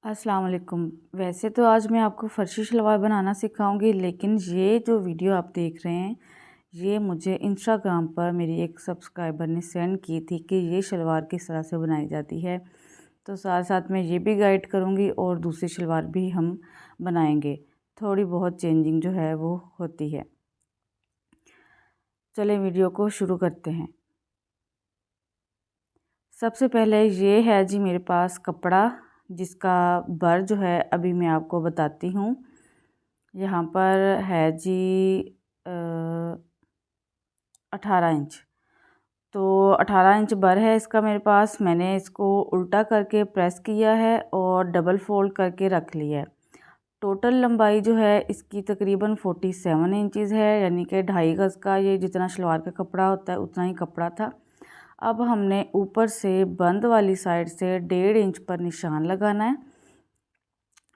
अस्सलाम वालेकुम। वैसे तो आज मैं आपको फ़र्शी शलवार बनाना सिखाऊंगी, लेकिन ये जो वीडियो आप देख रहे हैं ये मुझे इंस्टाग्राम पर मेरी एक सब्सक्राइबर ने सेंड की थी कि ये शलवार किस तरह से बनाई जाती है। तो साथ साथ मैं ये भी गाइड करूँगी और दूसरी शलवार भी हम बनाएंगे। थोड़ी बहुत चेंजिंग जो है वो होती है। चलें वीडियो को शुरू करते हैं। सबसे पहले ये है जी मेरे पास कपड़ा, जिसका बर जो है अभी मैं आपको बताती हूँ। यहाँ पर है जी 18 इंच। तो 18 इंच बर है इसका मेरे पास। मैंने इसको उल्टा करके प्रेस किया है और डबल फोल्ड करके रख लिया है। टोटल लंबाई जो है इसकी तकरीबन 47 इंचज़ है, यानी कि 2.5 गज़ का ये जितना शलवार का कपड़ा होता है उतना ही कपड़ा था। अब हमने ऊपर से बंद वाली साइड से 1.5 इंच पर निशान लगाना है।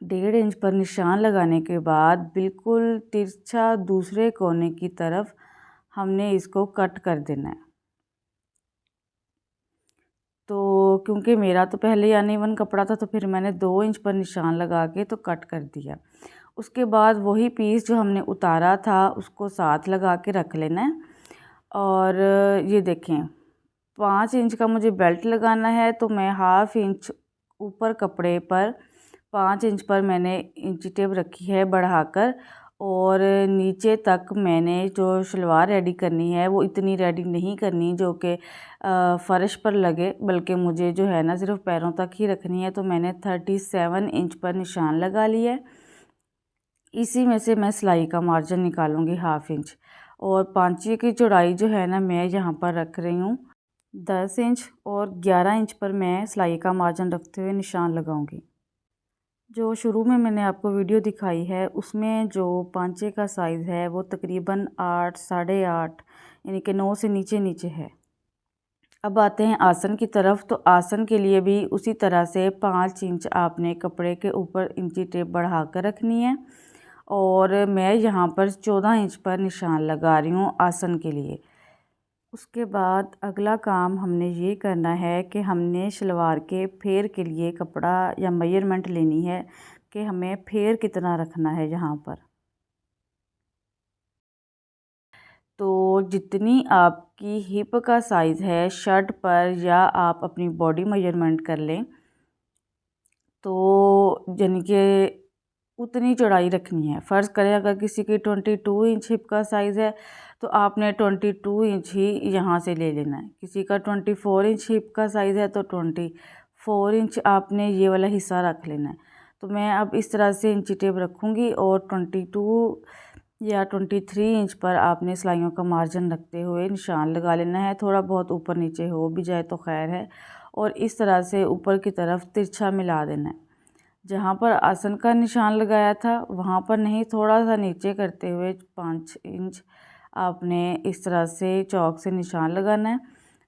1.5 इंच पर निशान लगाने के बाद बिल्कुल तिरछा दूसरे कोने की तरफ हमने इसको कट कर देना है। तो क्योंकि मेरा तो पहले ही अनइवन कपड़ा था तो फिर मैंने 2 इंच पर निशान लगा के तो कट कर दिया। उसके बाद वही पीस जो हमने उतारा था उसको साथ लगा के रख लेना है। और ये देखें 5 इंच का मुझे बेल्ट लगाना है, तो मैं 1/2 इंच ऊपर कपड़े पर 5 इंच पर मैंने इंची टेप रखी है बढ़ाकर, और नीचे तक मैंने जो शलवार रेडी करनी है वो इतनी रेडी नहीं करनी जो कि फ़र्श पर लगे, बल्कि मुझे जो है ना सिर्फ पैरों तक ही रखनी है। तो मैंने 37 इंच पर निशान लगा लिया है। इसी में से मैं सिलाई का मार्जिन निकालूंगी 1/2 इंच, और पांचे की चौड़ाई जो है ना मैं यहाँ पर रख रही हूँ 10 इंच, और 11 इंच पर मैं सिलाई का मार्जिन रखते हुए निशान लगाऊंगी। जो शुरू में मैंने आपको वीडियो दिखाई है उसमें जो पांचे का साइज़ है वो तकरीबन 8 साढ़े 8 यानी कि 9 से नीचे नीचे है। अब आते हैं आसन की तरफ। तो आसन के लिए भी उसी तरह से 5 इंच आपने कपड़े के ऊपर इंची टेप बढ़ा कर रखनी है, और मैं यहाँ पर 14 इंच पर निशान लगा रही हूँ आसन के लिए। उसके बाद अगला काम हमने ये करना है कि हमने शलवार के फेर के लिए कपड़ा या मेजरमेंट लेनी है कि हमें फेर कितना रखना है यहाँ पर। तो जितनी आपकी हिप का साइज़ है शर्ट पर, या आप अपनी बॉडी मेजरमेंट कर लें, तो यानी कि उतनी चौड़ाई रखनी है। फ़र्ज़ करें अगर किसी की 22 इंच हिप का साइज़ है तो आपने 22 इंच ही यहाँ से ले लेना है। किसी का 24 इंच हिप का साइज़ है तो 24 इंच आपने ये वाला हिस्सा रख लेना है। तो मैं अब इस तरह से इंची टेप रखूँगी, और 22 या 23 इंच पर आपने सिलाइयों का मार्जिन रखते हुए निशान लगा लेना है। थोड़ा बहुत ऊपर नीचे हो भी जाए तो खैर है, और इस तरह से ऊपर की तरफ तिरछा मिला देना है। जहाँ पर आसन का निशान लगाया था वहाँ पर नहीं, थोड़ा सा नीचे करते हुए 5 इंच आपने इस तरह से चौक से निशान लगाना है,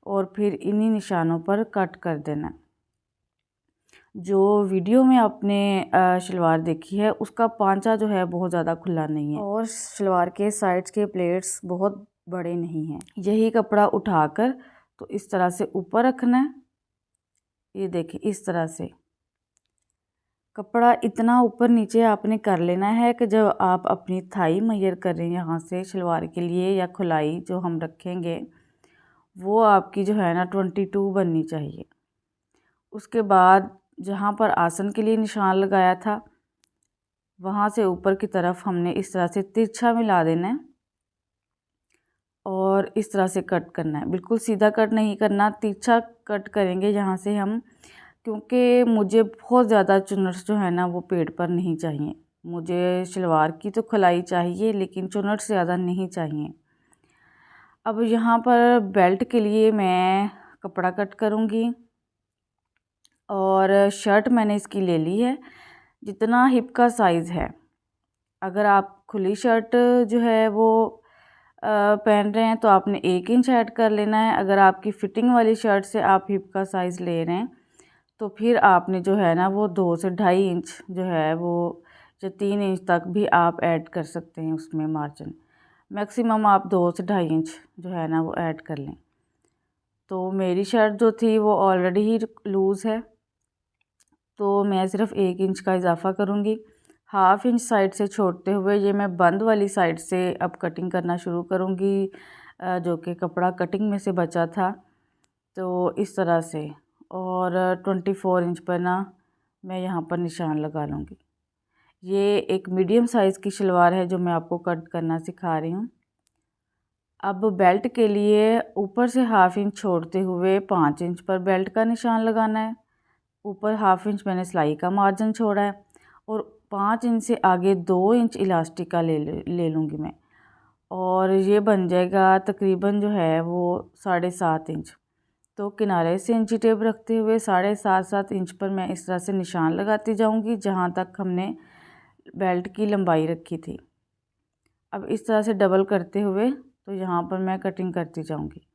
और फिर इन्हीं निशानों पर कट कर देना है। जो वीडियो में आपने शलवार देखी है उसका पांचा जो है बहुत ज़्यादा खुला नहीं है, और शलवार के साइड्स के प्लेट्स बहुत बड़े नहीं हैं। यही कपड़ा उठाकर तो इस तरह से ऊपर रखना है। ये देखिए इस तरह से कपड़ा इतना ऊपर नीचे आपने कर लेना है कि जब आप अपनी थाई मेजर करें यहाँ से शलवार के लिए, या खुलाई जो हम रखेंगे वो आपकी जो है ना 22 बननी चाहिए। उसके बाद जहाँ पर आसन के लिए निशान लगाया था वहाँ से ऊपर की तरफ हमने इस तरह से तिरछा मिला देना है, और इस तरह से कट करना है। बिल्कुल सीधा कट नहीं करना, तिरछा कट करेंगे यहाँ से हम, क्योंकि मुझे बहुत ज़्यादा चुन्नट्स जो है ना वो पेट पर नहीं चाहिए। मुझे शलवार की तो खुलाई चाहिए लेकिन चुन्नट्स ज़्यादा नहीं चाहिए। अब यहाँ पर बेल्ट के लिए मैं कपड़ा कट करूँगी, और शर्ट मैंने इसकी ले ली है जितना हिप का साइज़ है। अगर आप खुली शर्ट जो है वो पहन रहे हैं तो आपने 1 इंच ऐड कर लेना है। अगर आपकी फिटिंग वाली शर्ट से आप हिप का साइज़ ले रहे हैं तो फिर आपने जो है ना वो 2 से 2.5 इंच जो है वो, जो 3 इंच तक भी आप ऐड कर सकते हैं उसमें मार्जिन। मैक्सिमम आप 2 से 2.5 इंच जो है ना वो ऐड कर लें। तो मेरी शर्ट जो थी वो ऑलरेडी ही लूज़ है, तो मैं सिर्फ 1 इंच का इजाफा करूँगी। हाफ इंच साइड से छोड़ते हुए ये मैं बंद वाली साइड से अब कटिंग करना शुरू करूँगी, जो कि कपड़ा कटिंग में से बचा था। तो इस तरह से, और 24 इंच पर ना मैं यहाँ पर निशान लगा लूँगी। ये एक मीडियम साइज़ की शलवार है जो मैं आपको कट करना सिखा रही हूँ। अब बेल्ट के लिए ऊपर से हाफ इंच छोड़ते हुए 5 इंच पर बेल्ट का निशान लगाना है। ऊपर हाफ इंच मैंने सिलाई का मार्जिन छोड़ा है और 5 इंच से आगे 2 इंच इलास्टिक का ले लूँगी मैं, और ये बन जाएगा तकरीबन जो है वो 7.5 इंच। तो किनारे से इंची टेप रखते हुए 7.5 इंच पर मैं इस तरह से निशान लगाती जाऊंगी जहाँ तक हमने बेल्ट की लंबाई रखी थी। अब इस तरह से डबल करते हुए तो यहाँ पर मैं कटिंग करती जाऊंगी।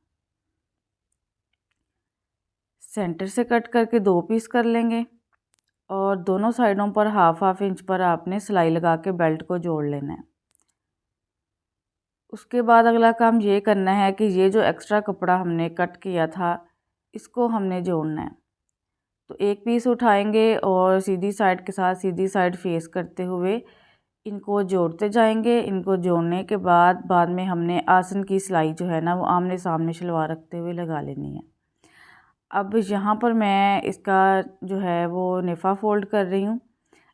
सेंटर से कट करके 2 पीस कर लेंगे और दोनों साइडों पर हाफ इंच पर आपने सिलाई लगा के बेल्ट को जोड़ लेना है। उसके बाद अगला काम ये करना है कि ये जो एक्स्ट्रा कपड़ा हमने कट किया था इसको हमने जोड़ना है। तो एक पीस उठाएंगे और सीधी साइड के साथ सीधी साइड फेस करते हुए इनको जोड़ते जाएंगे। इनको जोड़ने के बाद में हमने आसन की सिलाई जो है ना वो आमने सामने शलवार रखते हुए लगा लेनी है। अब यहाँ पर मैं इसका जो है वो नेफ़ा फोल्ड कर रही हूँ।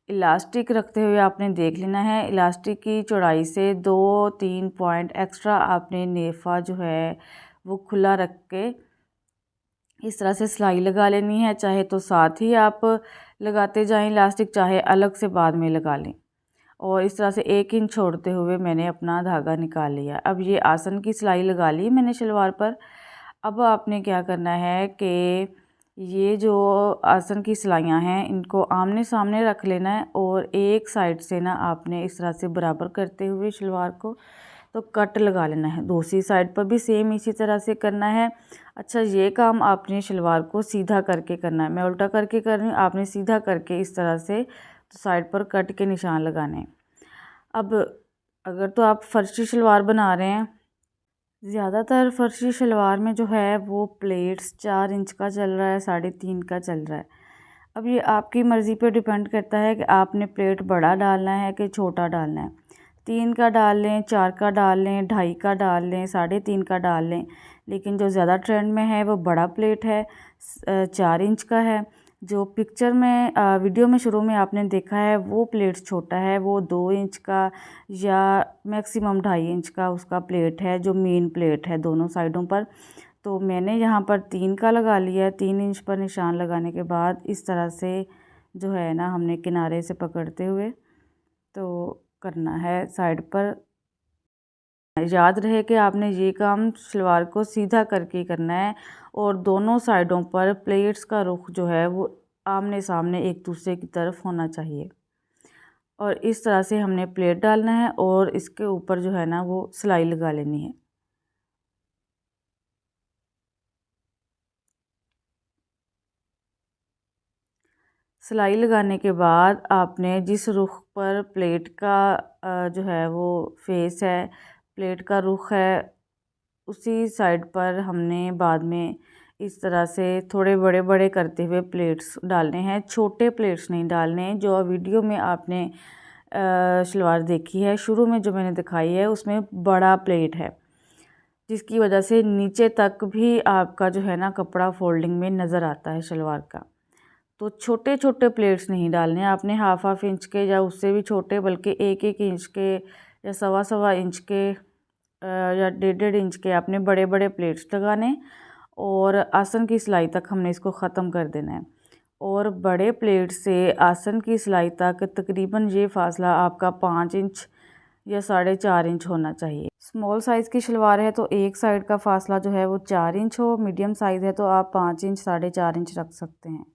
इलास्टिक रखते हुए आपने देख लेना है, इलास्टिक की चौड़ाई से 2-3 पॉइंट एक्स्ट्रा आपने नेफ़ा जो है वो खुला रख के इस तरह से सिलाई लगा लेनी है। चाहे तो साथ ही आप लगाते जाएं इलास्टिक, चाहे अलग से बाद में लगा लें। और इस तरह से 1 इंच छोड़ते हुए मैंने अपना धागा निकाल लिया। अब ये आसन की सिलाई लगा ली मैंने शलवार पर। अब आपने क्या करना है कि ये जो आसन की सिलाइयाँ हैं इनको आमने सामने रख लेना है और एक साइड से ना आपने इस तरह से बराबर करते हुए शलवार को तो कट लगा लेना है। दूसरी साइड पर भी सेम इसी तरह से करना है। अच्छा, ये काम आपने शलवार को सीधा करके करना है, मैं उल्टा करके कर रही हूँ, आपने सीधा करके इस तरह से तो साइड पर कट के निशान लगाने हैं। अब अगर तो आप फर्शी शलवार बना रहे हैं, ज़्यादातर फर्शी शलवार में जो है वो प्लेट्स 4 इंच का चल रहा है, 3.5 का चल रहा है। अब ये आपकी मर्ज़ी पे डिपेंड करता है कि आपने प्लेट बड़ा डालना है कि छोटा डालना है। 3 का डाल लें, 4 का डाल लें, 2.5 का डाल लें, 3.5 का डाल लें, लेकिन जो ज़्यादा ट्रेंड में है वो बड़ा प्लेट है, 4 इंच का है। जो पिक्चर में वीडियो में शुरू में आपने देखा है वो प्लेट छोटा है, वो 2 इंच का या मैक्सिमम 2.5 इंच का उसका प्लेट है, जो मेन प्लेट है दोनों साइडों पर। तो मैंने यहाँ पर 3 का लगा लिया है। 3 इंच पर निशान लगाने के बाद इस तरह से जो है ना हमने किनारे से पकड़ते हुए तो करना है साइड पर। याद रहे कि आपने ये काम शलवार को सीधा करके करना है और दोनों साइडों पर प्लेट्स का रुख जो है वो आमने सामने एक दूसरे की तरफ होना चाहिए। और इस तरह से हमने प्लेट डालना है और इसके ऊपर जो है ना वो सिलाई लगा लेनी है। सिलाई लगाने के बाद आपने जिस रुख पर प्लेट का जो है वो फेस है, प्लेट का रुख है, उसी साइड पर हमने बाद में इस तरह से थोड़े बड़े बड़े करते हुए प्लेट्स डालने हैं। छोटे प्लेट्स नहीं डालने हैं। जो वीडियो में आपने शलवार देखी है शुरू में जो मैंने दिखाई है उसमें बड़ा प्लेट है, जिसकी वजह से नीचे तक भी आपका जो है ना कपड़ा फोल्डिंग में नज़र आता है शलवार का। तो छोटे छोटे प्लेट्स नहीं डालने हैं आपने, हाफ इंच के या उससे भी छोटे, बल्कि 1-1 इंच के या सवा इंच के या 1.5 इंच के आपने बड़े बड़े प्लेट्स लगाने और आसन की सिलाई तक हमने इसको ख़त्म कर देना है। और बड़े प्लेट से आसन की सिलाई तक तकरीबन ये फासला आपका 5 इंच या 4.5 इंच होना चाहिए। स्मॉल साइज़ की शलवार है तो एक साइड का फासला जो है वो 4 इंच हो, मीडियम साइज़ है तो आप 5 इंच 4.5 इंच रख सकते हैं।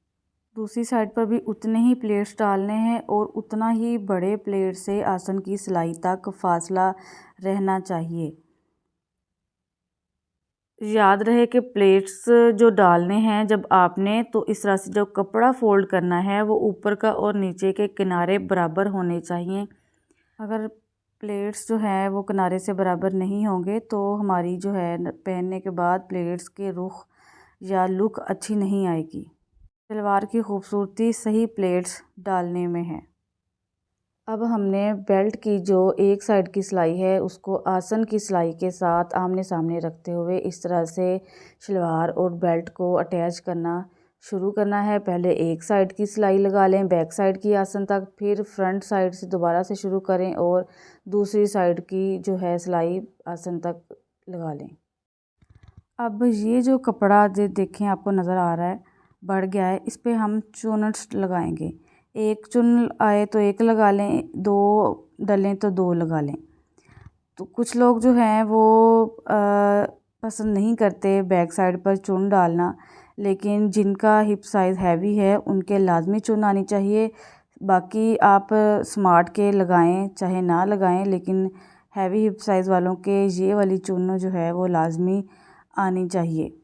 दूसरी साइड पर भी उतने ही प्लेट्स डालने हैं और उतना ही बड़े प्लेट से आसन की सिलाई तक फासला रहना चाहिए। याद रहे कि प्लेट्स जो डालने हैं जब आपने, तो इस तरह से जो कपड़ा फोल्ड करना है वो ऊपर का और नीचे के किनारे बराबर होने चाहिए। अगर प्लेट्स जो हैं वो किनारे से बराबर नहीं होंगे तो हमारी जो है पहनने के बाद प्लेट्स के रुख या लुक अच्छी नहीं आएगी। सलवार की खूबसूरती सही प्लेट्स डालने में है। अब हमने बेल्ट की जो एक साइड की सिलाई है उसको आसन की सिलाई के साथ आमने सामने रखते हुए इस तरह से सलवार और बेल्ट को अटैच करना शुरू करना है। पहले एक साइड की सिलाई लगा लें बैक साइड की आसन तक, फिर फ्रंट साइड से दोबारा से शुरू करें और दूसरी साइड की जो है सिलाई आसन तक लगा लें। अब ये जो कपड़ा जो देखें आपको नज़र आ रहा है बढ़ गया है, इस पर हम चुन्नट लगाएंगे। एक चुन आए तो एक लगा लें, दो डलें तो दो लगा लें। तो कुछ लोग जो हैं वो पसंद नहीं करते बैक साइड पर चुन डालना, लेकिन जिनका हिप साइज़ हैवी है उनके लाजमी चुन आनी चाहिए। बाकी आप स्मार्ट के लगाएं चाहे ना लगाएं, लेकिन हैवी हिप साइज़ वालों के ये वाली चुन जो है वो लाजमी आनी चाहिए।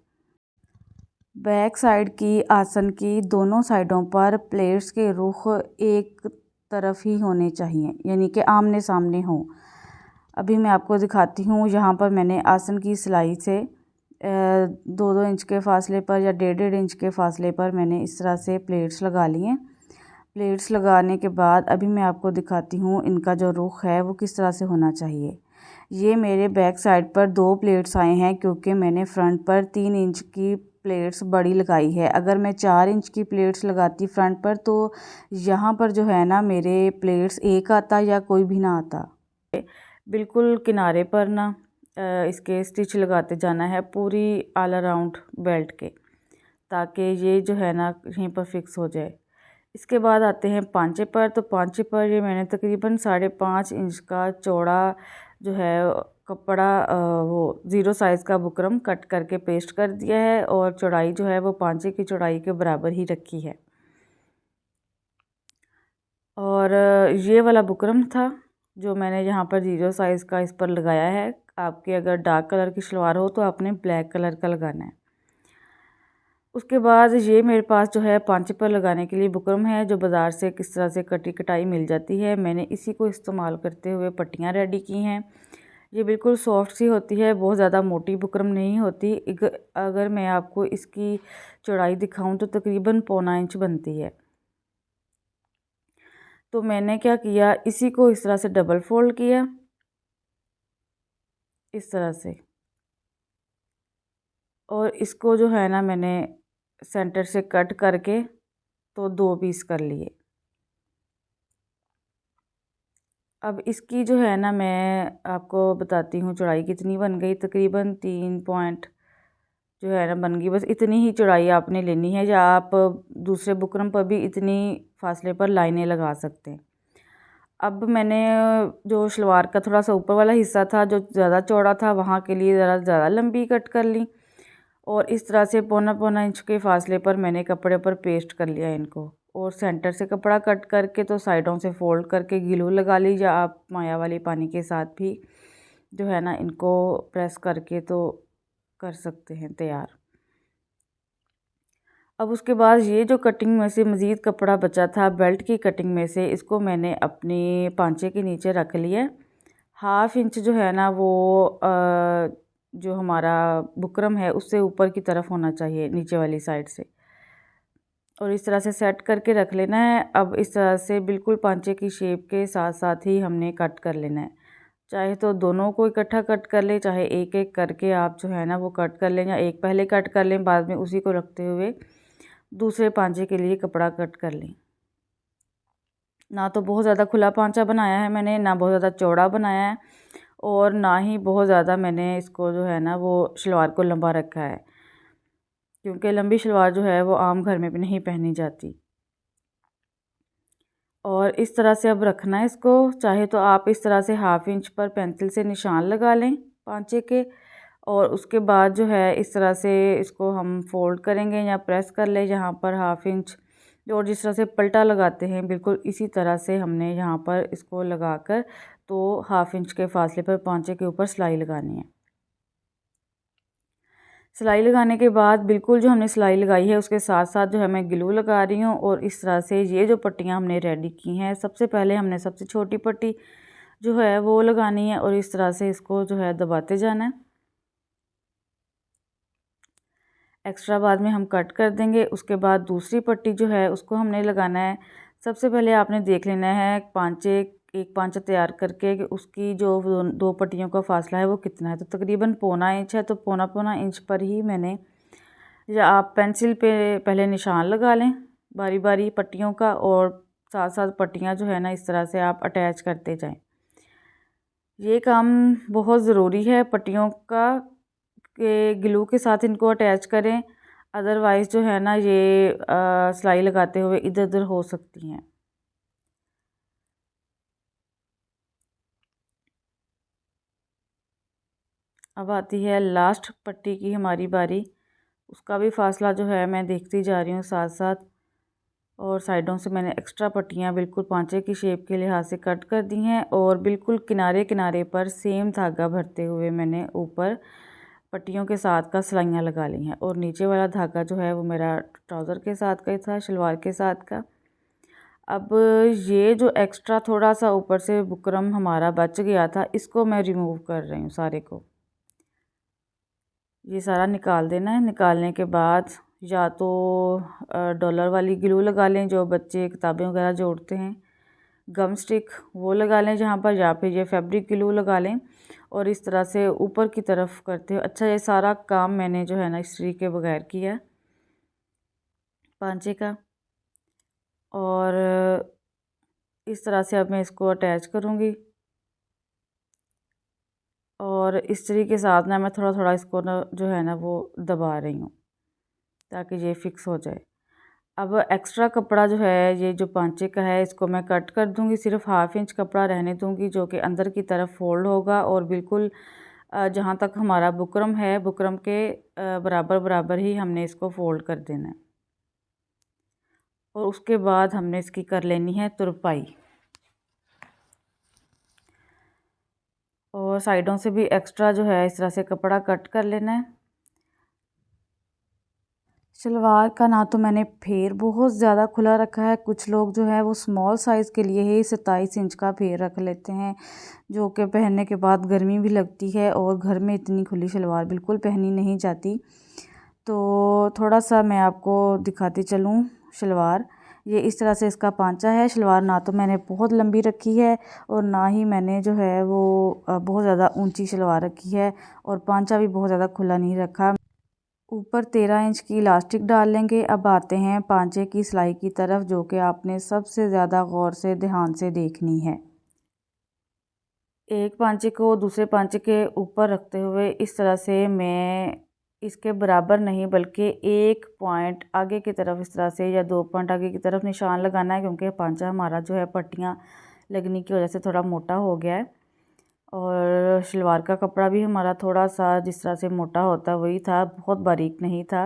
बैक साइड की आसन की दोनों साइडों पर प्लेट्स के रुख एक तरफ ही होने चाहिए, यानी कि आमने सामने हों। अभी मैं आपको दिखाती हूँ। यहाँ पर मैंने आसन की सिलाई से 2-2 इंच के फासले पर या 1.5-1.5 इंच के फासले पर मैंने इस तरह से प्लेट्स लगा लिए। प्लेट्स लगाने के बाद अभी मैं आपको दिखाती हूँ इनका जो रुख है वो किस तरह से होना चाहिए। ये मेरे बैक साइड पर 2 प्लेट्स आए हैं क्योंकि मैंने फ्रंट पर 3 इंच की प्लेट्स बड़ी लगाई है। अगर मैं 4 इंच की प्लेट्स लगाती फ्रंट पर तो यहाँ पर जो है ना मेरे प्लेट्स एक आता या कोई भी ना आता। बिल्कुल किनारे पर ना इसके स्टिच लगाते जाना है पूरी ऑल अराउंड बेल्ट के, ताकि ये जो है ना यहीं पर फिक्स हो जाए। इसके बाद आते हैं पांचे पर। तो पांचे पर ये मैंने तकरीबन 5.5 इंच का चौड़ा जो है कपड़ा वो 0 साइज़ का बुकरम कट करके पेस्ट कर दिया है और चौड़ाई जो है वो पांचे की चौड़ाई के बराबर ही रखी है। और ये वाला बुकरम था जो मैंने यहाँ पर 0 साइज़ का इस पर लगाया है। आपके अगर डार्क कलर की सलवार हो तो आपने ब्लैक कलर का लगाना है। उसके बाद ये मेरे पास जो है पांचे पर लगाने के लिए बुकरम है जो बाज़ार से किस तरह से कटी कटाई मिल जाती है। मैंने इसी को इस्तेमाल करते हुए पट्टियाँ रेडी की हैं। ये बिल्कुल सॉफ्ट सी होती है, बहुत ज़्यादा मोटी बुकरम नहीं होती। अगर मैं आपको इसकी चौड़ाई दिखाऊं तो तकरीबन 1.25 इंच बनती है। तो मैंने क्या किया, इसी को इस तरह से डबल फोल्ड किया इस तरह से, और इसको जो है ना मैंने सेंटर से कट करके तो 2 पीस कर लिए। अब इसकी जो है ना मैं आपको बताती हूँ चौड़ाई कितनी बन गई। तकरीबन 3 पॉइंट जो है ना बन गई। बस इतनी ही चौड़ाई आपने लेनी है, या आप दूसरे बुकरम पर भी इतनी फासले पर लाइनें लगा सकते हैं। अब मैंने जो सलवार का थोड़ा सा ऊपर वाला हिस्सा था जो ज़्यादा चौड़ा था, वहाँ के लिए ज़्यादा लंबी कट कर ली और इस तरह से 1.25 इंच के फासले पर मैंने कपड़े पर पेस्ट कर लिया इनको। और सेंटर से कपड़ा कट करके तो साइडों से फोल्ड करके ग्लू लगा ली, या आप माया वाली पानी के साथ भी जो है ना इनको प्रेस करके तो कर सकते हैं तैयार। अब उसके बाद ये जो कटिंग में से मज़ीद कपड़ा बचा था बेल्ट की कटिंग में से, इसको मैंने अपनी पांचे के नीचे रख लिया। 1/2 इंच जो है ना वो जो हमारा बुकरम है उससे ऊपर की तरफ होना चाहिए नीचे वाली साइड से, और इस तरह से सेट करके रख लेना है। अब इस तरह से बिल्कुल पांचे की शेप के साथ साथ ही हमने कट कर लेना है। चाहे तो दोनों को इकट्ठा कट कर लें, चाहे एक एक करके आप जो है ना वो कट कर लें, या एक पहले कट कर लें बाद में उसी को रखते हुए दूसरे पांचे के लिए कपड़ा कट कर लें। ना तो बहुत ज़्यादा खुला पांचा बनाया है मैंने, ना बहुत ज़्यादा चौड़ा बनाया है, और ना ही बहुत ज़्यादा मैंने इसको जो है ना वो शलवार को लंबा रखा है, क्योंकि लंबी शलवार जो है वो आम घर में भी नहीं पहनी जाती। और इस तरह से अब रखना है इसको। चाहे तो आप इस तरह से 1/2 इंच पर पेंसिल से निशान लगा लें पांचे के, और उसके बाद जो है इस तरह से इसको हम फोल्ड करेंगे या प्रेस कर ले यहाँ पर 1/2 इंच, और जिस तरह से पलटा लगाते हैं बिल्कुल इसी तरह से हमने यहाँ पर इसको लगाकर तो 1/2 इंच के फासले पर पांचे के ऊपर सिलाई लगानी है। सिलाई लगाने के बाद बिल्कुल जो हमने सिलाई लगाई है उसके साथ साथ जो है मैं ग्लू लगा रही हूँ, और इस तरह से ये जो पट्टियाँ हमने रेडी की हैं, सबसे पहले हमने सबसे छोटी पट्टी जो है वो लगानी है, और इस तरह से इसको जो है दबाते जाना है। एक्स्ट्रा बाद में हम कट कर देंगे। उसके बाद दूसरी पट्टी जो है उसको हमने लगाना है। सबसे पहले आपने देख लेना है एक पांचा तैयार करके कि उसकी जो दो पट्टियों का फासला है वो कितना है। तो तकरीबन पौना इंच है, तो पौना इंच पर ही मैंने, या आप पेंसिल पे पहले निशान लगा लें बारी बारी पट्टियों का, और साथ साथ पट्टियाँ जो है ना इस तरह से आप अटैच करते जाएं। ये काम बहुत ज़रूरी है पट्टियों का कि ग्लू के साथ इनको अटैच करें, अदरवाइज़ जो है ना ये सिलाई लगाते हुए इधर उधर हो सकती हैं। अब आती है लास्ट पट्टी की हमारी बारी। उसका भी फासला जो है मैं देखती जा रही हूँ साथ साथ, और साइडों से मैंने एक्स्ट्रा पट्टियाँ बिल्कुल पांचे की शेप के लिहाज से कट कर दी हैं, और बिल्कुल किनारे किनारे पर सेम धागा भरते हुए मैंने ऊपर पट्टियों के साथ का सिलाइयाँ लगा ली हैं। और नीचे वाला धागा जो है वो मेरा ट्राउज़र के साथ का ही था, शलवार के साथ का। अब ये जो एक्स्ट्रा थोड़ा सा ऊपर से बुकरम हमारा बच गया था, इसको मैं रिमूव कर रही हूँ सारे को। ये सारा निकाल देना है। निकालने के बाद या तो डॉलर वाली ग्लू लगा लें जो बच्चे किताबें वगैरह जोड़ते हैं, गम स्टिक वो लगा लें जहाँ पर, या फिर ये फैब्रिक ग्लू लगा लें, और इस तरह से ऊपर की तरफ करते हो। अच्छा, ये सारा काम मैंने जो है ना इस्त्री के बगैर किया पांचे का। और इस तरह से अब मैं इसको अटैच करूँगी, और इस्त्री के साथ ना मैं थोड़ा थोड़ा इसको ना जो है ना वो दबा रही हूँ ताकि ये फिक्स हो जाए। अब एक्स्ट्रा कपड़ा जो है ये जो पांचे का है इसको मैं कट कर दूंगी, सिर्फ 1/2 इंच कपड़ा रहने दूंगी जो कि अंदर की तरफ फोल्ड होगा, और बिल्कुल जहाँ तक हमारा बुकरम है बुकरम के बराबर बराबर ही हमने इसको फोल्ड कर देना है। और उसके बाद हमने इसकी कर लेनी है तुरपाई, और साइडों से भी एक्स्ट्रा जो है इस तरह से कपड़ा कट कर लेना है। सलवार का ना तो मैंने फेर बहुत ज़्यादा खुला रखा है, कुछ लोग जो है वो स्मॉल साइज़ के लिए ही 27 इंच का फेर रख लेते हैं, जो कि पहनने के बाद गर्मी भी लगती है और घर में इतनी खुली सलवार बिल्कुल पहनी नहीं जाती। तो थोड़ा सा मैं आपको दिखाती चलूँ सलवार। ये इस तरह से इसका पांचा है। सलवार ना तो मैंने बहुत लंबी रखी है और ना ही मैंने जो है वो बहुत ज़्यादा ऊंची सलवार रखी है, और पांचा भी बहुत ज़्यादा खुला नहीं रखा। ऊपर 13 इंच की इलास्टिक डाल लेंगे। अब आते हैं पांचे की सिलाई की तरफ, जो कि आपने सबसे ज़्यादा गौर से ध्यान से देखनी है। एक पांचे को दूसरे पांचे के ऊपर रखते हुए इस तरह से मैं इसके बराबर नहीं बल्कि 1 पॉइंट आगे की तरफ इस तरह से, या 2 पॉइंट आगे की तरफ निशान लगाना है, क्योंकि पांचा हमारा जो है पट्टियाँ लगने की वजह से थोड़ा मोटा हो गया है। और शलवार का कपड़ा भी हमारा थोड़ा सा जिस तरह से मोटा होता वही था, बहुत बारीक नहीं था।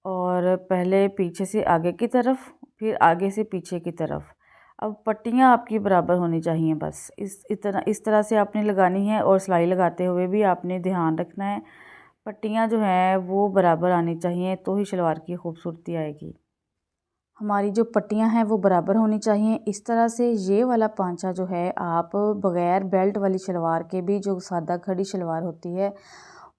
और पहले पीछे से आगे की तरफ, फिर आगे से पीछे की तरफ। अब पट्टियाँ आपकी बराबर होनी चाहिए, बस इस तरह से आपने लगानी है। और सिलाई लगाते हुए भी आपने ध्यान रखना है पट्टियाँ जो हैं वो बराबर आनी चाहिए, तो ही शलवार की खूबसूरती आएगी। हमारी जो पट्टियाँ हैं वो बराबर होनी चाहिए। इस तरह से ये वाला पांचा जो है आप बग़ैर बेल्ट वाली शलवार के भी, जो सादा खड़ी शलवार होती है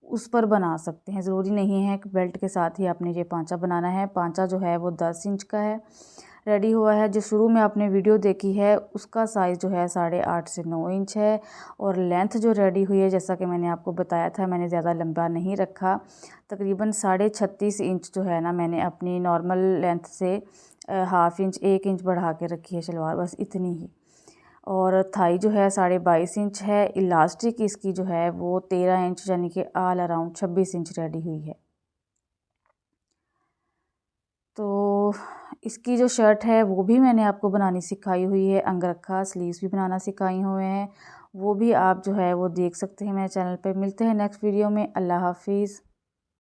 उस पर बना सकते हैं। ज़रूरी नहीं है कि बेल्ट के साथ ही आपने ये पांचा बनाना है। पांचा जो है वो 10 इंच का है, रेडी हुआ है। जो शुरू में आपने वीडियो देखी है उसका साइज़ जो है 8.5 से 9 इंच है, और लेंथ जो रेडी हुई है जैसा कि मैंने आपको बताया था, मैंने ज़्यादा लंबा नहीं रखा, तकरीबन 36.5 इंच जो है ना मैंने अपनी नॉर्मल लेंथ से 1/2 इंच 1 इंच बढ़ा के रखी है शलवार, बस इतनी ही। और थाई जो है 22.5 इंच है। इलास्टिक इसकी जो है वो 13 इंच, यानी कि ऑल अराउंड 26 इंच रेडी हुई है। तो इसकी जो शर्ट है वो भी मैंने आपको बनानी सिखाई हुई है, अंगरखा स्लीव्स भी बनाना सिखाई हुए हैं, वो भी आप जो है वो देख सकते हैं मेरे चैनल पे। मिलते हैं नेक्स्ट वीडियो में। अल्लाह हाफिज़।